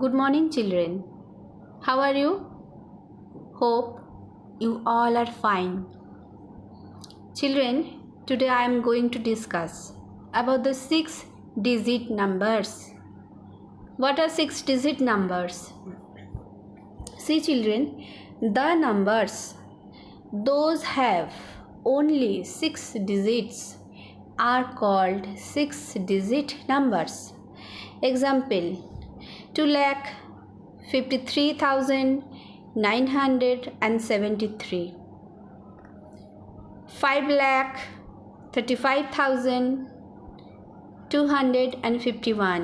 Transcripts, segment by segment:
Good morning, children. How are you? Hope you all are fine. Children, today I am going to discuss about the 6-digit numbers. What are 6-digit numbers? See, children, the numbers those have only 6 digits are called 6-digit numbers. Example: 2,53,973, 5,35,251,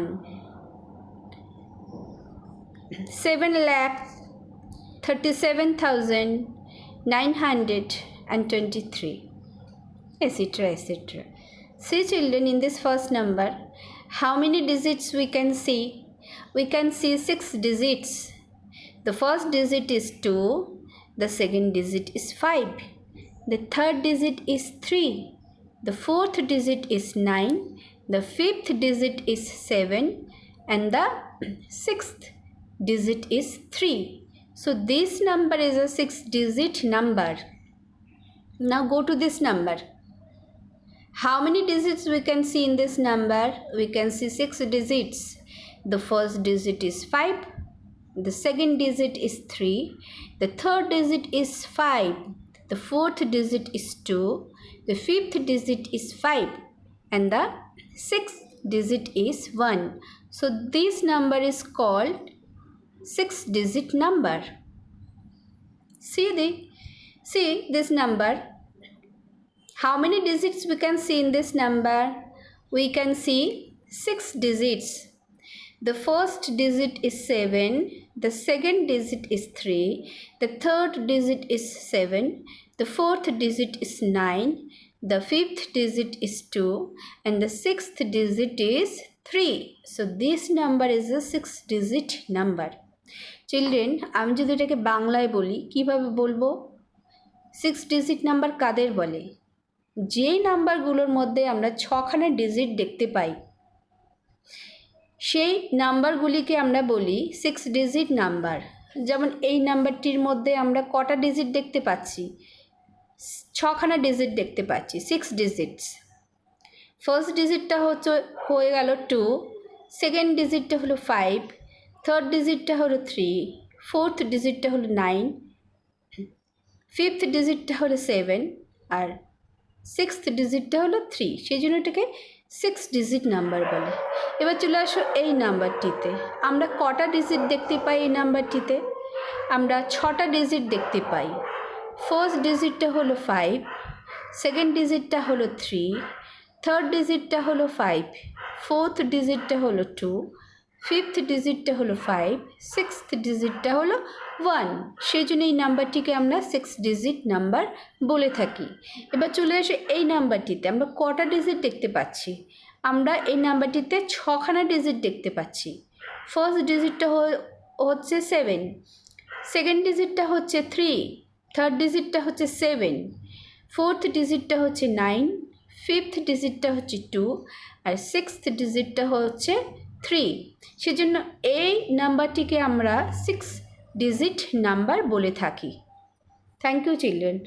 7,37,923, etc. etc. See, children, in this first number, how many digits we can see? We can see 6 digits. The first digit is 2, the second digit is 5, the third digit is 3, the fourth digit is 9, the fifth digit is 7, and the sixth digit is 3. So this number is a 6-digit number. Now go to this number. How many digits we can see in this number? We can see 6 digits. The first digit is 5, the second digit is 3, the third digit is 5, the fourth digit is 2, the fifth digit is 5, and the sixth digit is 1. So this number is called 6-digit number. See this number. How many digits we can see in this number? We can see 6 digits. The first digit is 7, the second digit is 3, the third digit is 7, the fourth digit is 9, the fifth digit is 2, and the sixth digit is 3. So this number is a 6-digit number. Children, আমি যদি এটাকে বাংলায় বলি কিভাবে বলবো? 6-digit number কাদের বলে? যে নাম্বারগুলোর মধ্যে আমরা 6খানা ডিজিট দেখতে পাই সেই নাম্বারগুলিকে আমরা বলি 6-digit নাম্বার। যেমন এই নাম্বারটির মধ্যে আমরা কটা ডিজিট দেখতে পাচ্ছি? 6খানা ডিজিট দেখতে পাচ্ছি, 6 digits। ফার্স্ট ডিজিটটা হয়ে গেল 2, সেকেন্ড ডিজিটটা হলো 5, থার্ড ডিজিটটা হলো 3, ফোর্থ ডিজিটটা হলো 9, ফিফথ ডিজিটটা হলো 7, আর সিক্সথ ডিজিটটা হলো 3। সেই জন্য এটাকে 6-digit নাম্বার বলে। এবার চলে আসো এই নাম্বারটিতে। আমরা কটা ডিজিট দেখতে পাই এই নাম্বারটিতে? আমরা 6টা ডিজিট দেখতে পাই। ফার্স্ট ডিজিটটা হলো 5, সেকেন্ড ডিজিটটা হলো 3, থার্ড ডিজিটটা হলো 5, ফোর্থ ডিজিটটা হলো 2, ফিফথ ডিজিটটা হলো 5, সিক্সথ ডিজিটটা হলো 1। সেই জন্য এই নাম্বারটিকে আমরা 6-digit নাম্বার বলে থাকি। এবার চলে আসে এই নাম্বারটিতে আমরা কটা ডিজিট দেখতে পাচ্ছি? আমরা এই নাম্বারটিতে 6খানা ডিজিট দেখতে পাচ্ছি। ফার্স্ট ডিজিটটা হচ্ছে 7, সেকেন্ড ডিজিটটা হচ্ছে 3, থার্ড ডিজিটটা হচ্ছে 7, ফোর্থ ডিজিটটা হচ্ছে 9, ফিফথ ডিজিটটা হচ্ছে 2, আর সিক্সথ ডিজিটটা হচ্ছে 3। সেজন্য এই নাম্বারটিকে আমরা 6-digit নাম্বার বলে থাকি। Thank you, children.